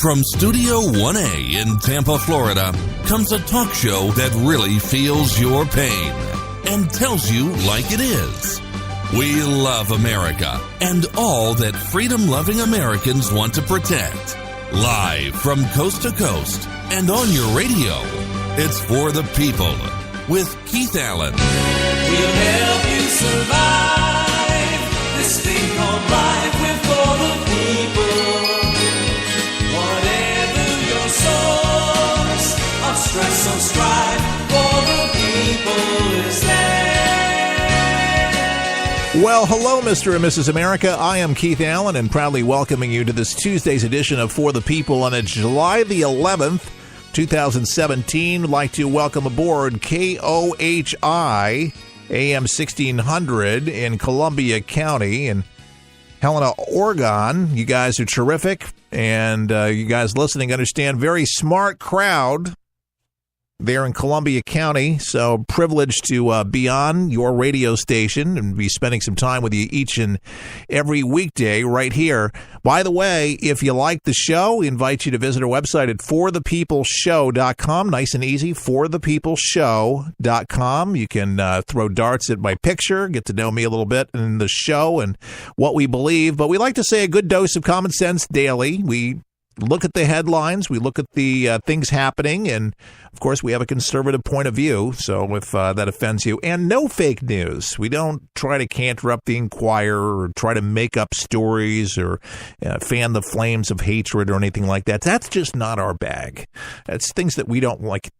From Studio 1A in Tampa, Florida, comes a talk show that really feels your pain and tells you like it is. We love America and all that freedom-loving Americans want to protect. Live from coast to coast and on your radio, it's For the People with Keith Allen. We'll help you survive this thing called life. We're for the people. Whatever your source of stress or strife, for the people is there. Well, hello, Mr. and Mrs. America. I am Keith Allen and proudly welcoming you to this Tuesday's edition of For the People on July the 11th, 2017. I'd like to welcome aboard KOHI AM 1600 in Columbia County in Helena, Oregon. You guys are terrific, and you guys listening understand very smart crowd there in Columbia County, so privileged to be on your radio station and be spending some time with you each and every weekday right here. By the way, if you like the show, we invite you to visit our website at forthepeopleshow.com. Nice and easy, forthepeopleshow.com. You can throw darts at my picture, get to know me a little bit in the show and what we believe. But we like to say a good dose of common sense daily. We look at the headlines, we look at the things happening, and, of course, we have a conservative point of view, so if that offends you. And no fake news. We don't try to canter up the Inquirer or try to make up stories or fan the flames of hatred or anything like that. That's just not our bag. It's things that we don't like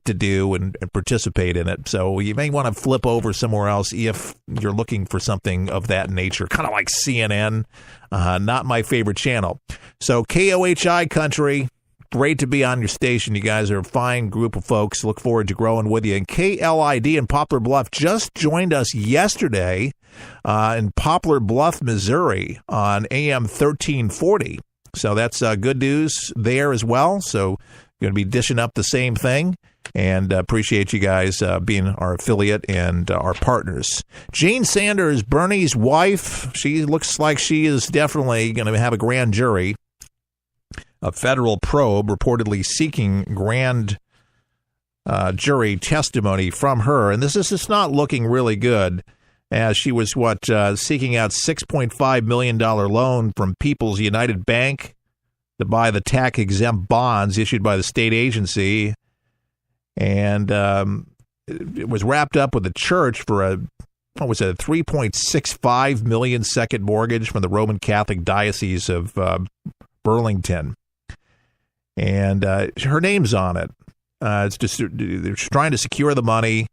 to do and participate in it. So you may want to flip over somewhere else if you're looking for something of that nature, kind of like CNN. Not my favorite channel. So KOHI country, great to be on your station. You guys are a fine group of folks. Look forward to growing with you. And KLID in Poplar Bluff just joined us yesterday in Poplar Bluff, Missouri on AM 1340. So that's good news there as well. So going to be dishing up the same thing. And appreciate you guys being our affiliate and our partners. Jane Sanders, Bernie's wife, she looks like she is definitely going to have a grand jury, a federal probe reportedly seeking grand jury testimony from her. And this is just not looking really good, as she was, seeking out $6.5 million loan from People's United Bank to buy the tax-exempt bonds issued by the state agency. And it was wrapped up with the church for a $3.65 million second mortgage from the Roman Catholic Diocese of Burlington. And her name's on it. It's just they're trying to secure the money.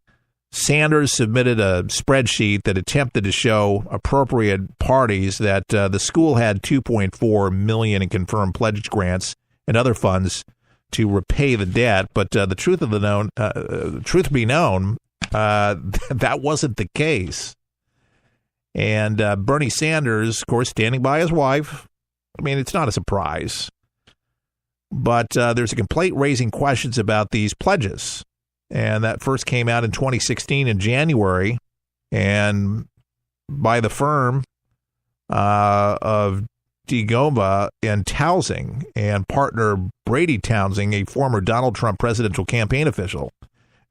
Sanders submitted a spreadsheet that attempted to show appropriate parties that the school had $2.4 million in confirmed pledge grants and other funds to repay the debt, but the truth be known, that wasn't the case. And Bernie Sanders, of course, standing by his wife. I mean, it's not a surprise, but there's a complaint raising questions about these pledges, and that first came out in 2016 in January, and by the firm of DeGoma and Towsing and partner Brady Townsing, a former Donald Trump presidential campaign official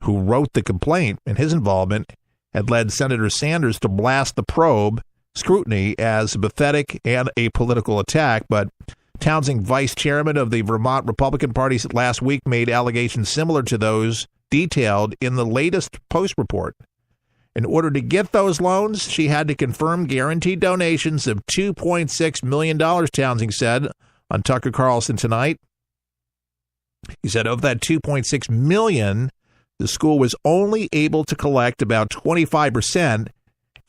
who wrote the complaint, and his involvement had led Senator Sanders to blast the probe scrutiny as pathetic and a political attack. But Townsing, vice chairman of the Vermont Republican Party, last week made allegations similar to those detailed in the latest Post report. In order to get those loans, she had to confirm guaranteed donations of $2.6 million, Townsing said on Tucker Carlson tonight. He said of that $2.6 million, the school was only able to collect about 25%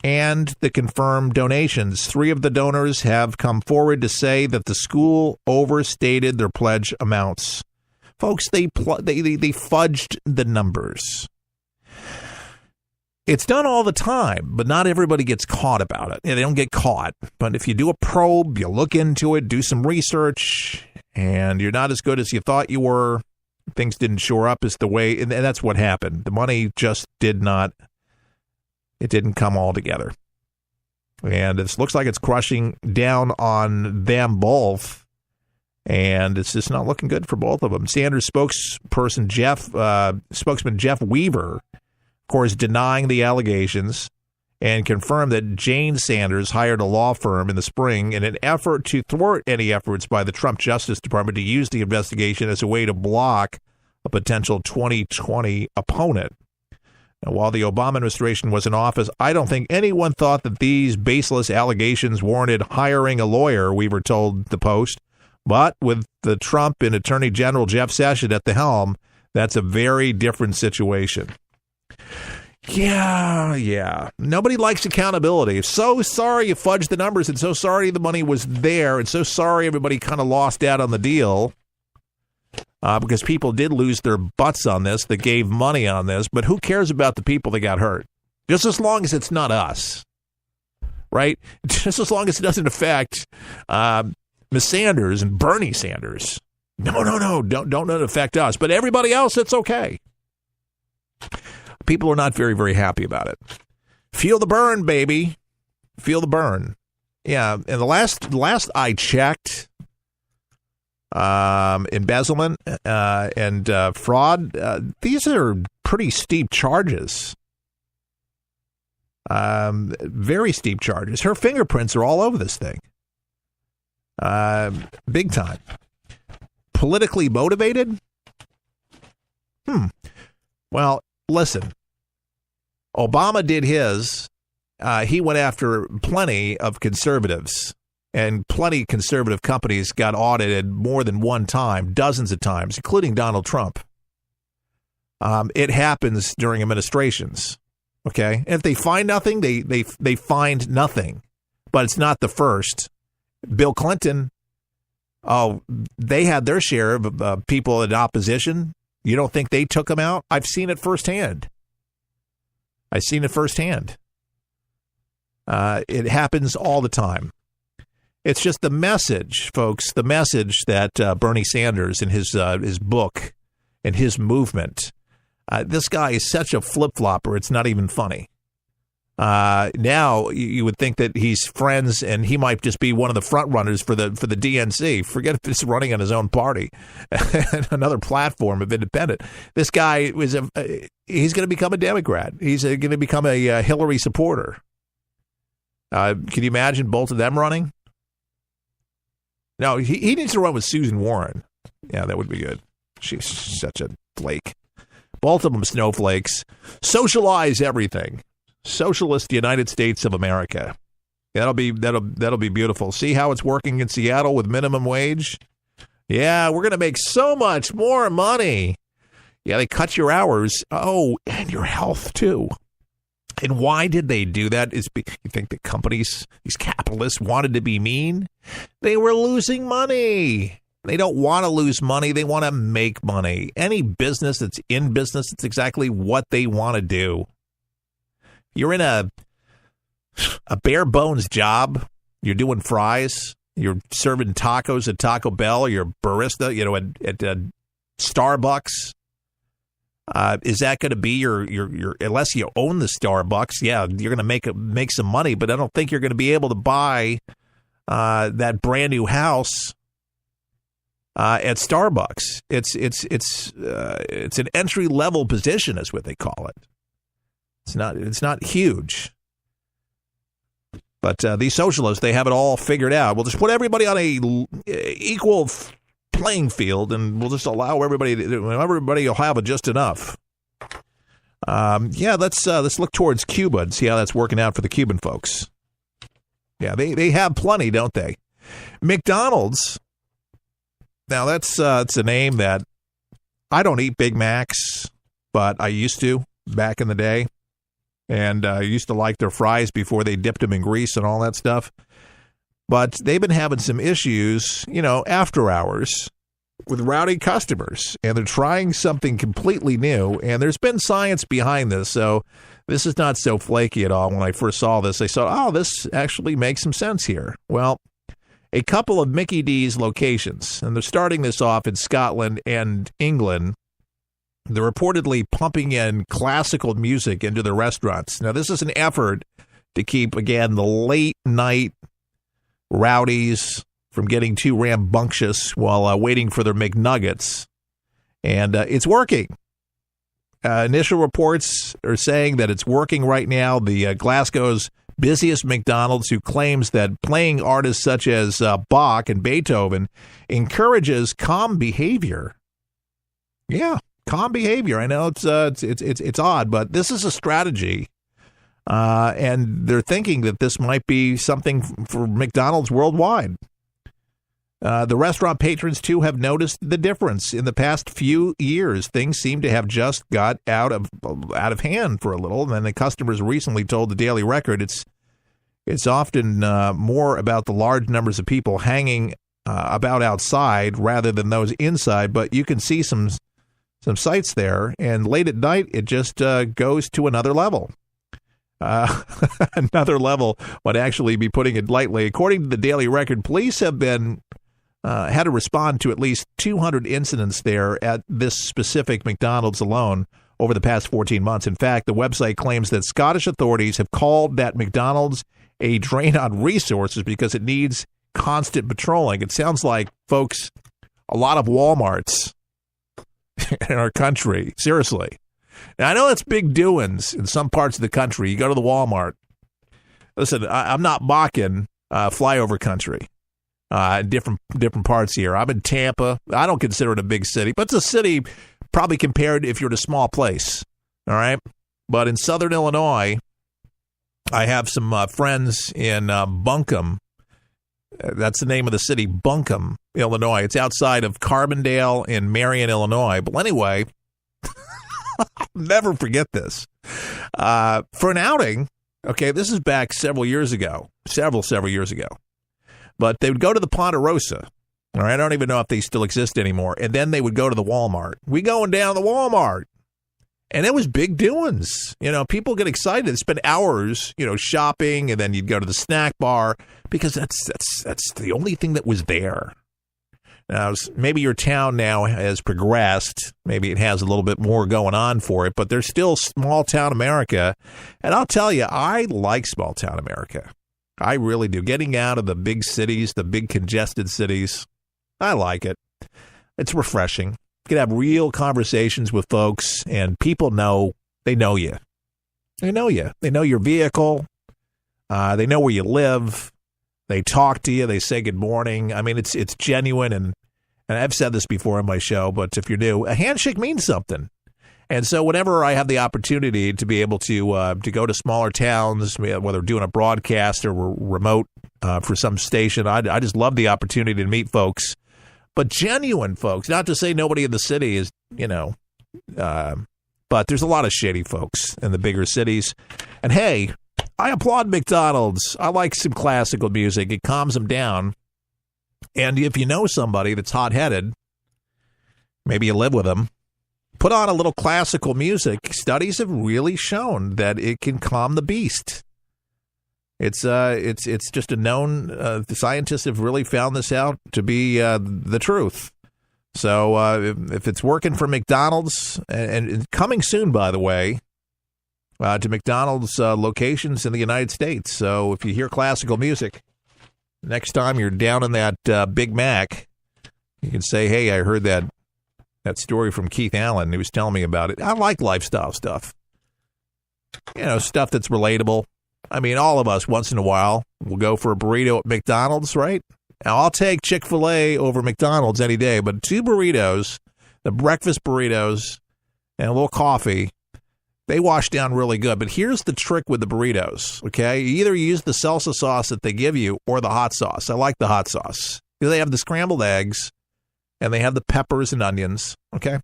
and the confirmed donations. 3 of the donors have come forward to say that the school overstated their pledge amounts. Folks, they fudged the numbers. It's done all the time, but not everybody gets caught about it. They don't get caught. But if you do a probe, you look into it, do some research, and you're not as good as you thought you were, things didn't shore up as the way, and that's what happened. The money just didn't come all together. And it looks like it's crushing down on them both And it's just not looking good for both of them. Sanders spokesman Jeff Weaver, of course, denying the allegations and confirmed that Jane Sanders hired a law firm in the spring in an effort to thwart any efforts by the Trump Justice Department to use the investigation as a way to block a potential 2020 opponent. Now, while the Obama administration was in office, I don't think anyone thought that these baseless allegations warranted hiring a lawyer, Weaver told the Post. But with the Trump and Attorney General Jeff Sessions at the helm, that's a very different situation. Yeah. Nobody likes accountability. So sorry you fudged the numbers, and so sorry the money was there, and so sorry everybody kind of lost out on the deal because people did lose their butts on this, that gave money on this. But who cares about the people that got hurt? Just as long as it's not us, right? Just as long as it doesn't affect Miss Sanders and Bernie Sanders. No, don't let it affect us. But everybody else, it's okay. People are not very, very happy about it. Feel the burn, baby. Feel the burn. Yeah, and the last I checked, embezzlement and fraud, these are pretty steep charges. Very steep charges. Her fingerprints are all over this thing. Big time. Politically motivated? Well, listen. Obama did his. He went after plenty of conservatives, and plenty of conservative companies got audited more than one time, dozens of times, including Donald Trump. It happens during administrations. Okay, and if they find nothing, they find nothing. But it's not the first. Bill Clinton, they had their share of people in opposition. You don't think they took them out? I've seen it firsthand. It happens all the time. It's just the message, folks, the message that Bernie Sanders in his book and his movement, this guy is such a flip-flopper, it's not even funny. Now you would think that he's friends and he might just be one of the front runners for the DNC. Forget if he's running on his own party, another platform of independent. This guy he's going to become a Democrat. He's going to become a Hillary supporter. Can you imagine both of them running? No, he needs to run with Susan Warren. Yeah, that would be good. She's such a flake. Both of them snowflakes. Socialize everything. Socialist United States of America. That'll be beautiful. See how it's working in Seattle with minimum wage? Yeah, we're going to make so much more money. Yeah, they cut your hours. Oh, and your health too. And why did they do that? You think the companies, these capitalists, wanted to be mean? They were losing money. They don't want to lose money. They want to make money. Any business that's in business, it's exactly what they want to do. You're in a bare bones job. You're doing fries. You're serving tacos at Taco Bell. You're a barista, at Starbucks. Is that going to be your unless you own the Starbucks? Yeah, you're going to make some money, but I don't think you're going to be able to buy that brand new house at Starbucks. It's an entry level position, is what they call it. It's not huge. But these socialists, they have it all figured out. We'll just put everybody on a equal playing field, and we'll just allow everybody will have just enough. Let's look towards Cuba and see how that's working out for the Cuban folks. Yeah, they have plenty, don't they? McDonald's. Now that's it's a name that I don't eat Big Macs, but I used to back in the day. And I used to like their fries before they dipped them in grease and all that stuff. But they've been having some issues, after hours with rowdy customers. And they're trying something completely new. And there's been science behind this. So this is not so flaky at all. When I first saw this, I thought, this actually makes some sense here. Well, a couple of Mickey D's locations, and they're starting this off in Scotland and England. They're reportedly pumping in classical music into their restaurants. Now, this is an effort to keep, again, the late-night rowdies from getting too rambunctious while waiting for their McNuggets. And it's working. Initial reports are saying that it's working right now. The Glasgow's busiest McDonald's, who claims that playing artists such as Bach and Beethoven encourages calm behavior. Yeah, calm behavior. I know it's odd, but this is a strategy. And they're thinking that this might be something for McDonald's worldwide. The restaurant patrons, too, have noticed the difference. In the past few years, things seem to have just got out of hand for a little. And then the customers recently told the Daily Record it's often more about the large numbers of people hanging about outside rather than those inside. But you can see some sights there. And late at night, it just goes to another level. Another level would actually be putting it lightly. According to the Daily Record, police have been had to respond to at least 200 incidents there at this specific McDonald's alone over the past 14 months. In fact, the website claims that Scottish authorities have called that McDonald's a drain on resources because it needs constant patrolling. It sounds like, folks, a lot of Walmarts in our country. Seriously. Now, I know that's big doings in some parts of the country. You go to the Walmart. Listen, I'm not mocking flyover country. Different parts here. I'm in Tampa. I don't consider it a big city, but it's a city probably compared if you're in a small place. All right. But in southern Illinois, I have some friends in Buncombe. That's the name of the city, Buncombe, Illinois. It's outside of Carbondale in Marion, Illinois. But anyway, I'll never forget this. For an outing, okay, this is back several years ago, several years ago. But they would go to the Ponderosa. All right, I don't even know if they still exist anymore. And then they would go to the Walmart. We going down to the Walmart. And it was big doings. You know, people get excited. They spend hours, shopping, and then you'd go to the snack bar because that's the only thing that was there. Now, maybe your town now has progressed. Maybe it has a little bit more going on for it, but there's still small town America. And I'll tell you, I like small town America. I really do. Getting out of the big cities, the big congested cities, I like it. It's refreshing. You can have real conversations with folks, and people know you. They know you. They know your vehicle. They know where you live. They talk to you. They say good morning. I mean, it's genuine, and I've said this before on my show, but if you're new, a handshake means something. And so whenever I have the opportunity to be able to go to smaller towns, whether doing a broadcast or remote for some station, I just love the opportunity to meet folks, but genuine folks. Not to say nobody in the city is, but there's a lot of shady folks in the bigger cities. And hey, I applaud McDonald's. I like some classical music. It calms them down. And if you know somebody that's hot-headed, maybe you live with them, put on a little classical music. Studies have really shown that it can calm the beast. It's just a known. The scientists have really found this out to be the truth. So if it's working for McDonald's, and coming soon, by the way, to McDonald's locations in the United States. So if you hear classical music, next time you're down in that Big Mac, you can say, "Hey, I heard that story from Keith Allen. He was telling me about it." I like lifestyle stuff. Stuff that's relatable. I mean, all of us once in a while will go for a burrito at McDonald's, right? Now, I'll take Chick-fil-A over McDonald's any day, but 2 burritos, the breakfast burritos, and a little coffee, they wash down really good. But here's the trick with the burritos, okay? You either use the salsa sauce that they give you or the hot sauce. I like the hot sauce. They have the scrambled eggs, and they have the peppers and onions, okay?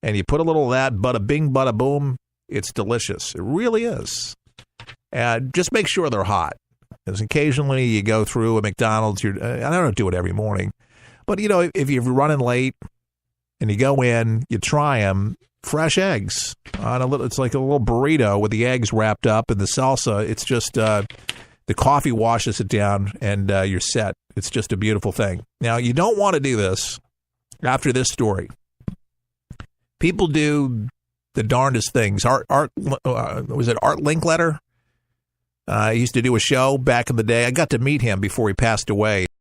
And you put a little of that, bada bing, bada boom. It's delicious. It really is. And just make sure they're hot. Because occasionally you go through a McDonald's. I don't do it every morning. But, if you're running late and you go in, you try them, fresh eggs. It's like a little burrito with the eggs wrapped up and the salsa. It's just the coffee washes it down and you're set. It's just a beautiful thing. Now, you don't want to do this after this story. People do the darndest things. Was it Art Linkletter? He used to do a show back in the day. I got to meet him before he passed away.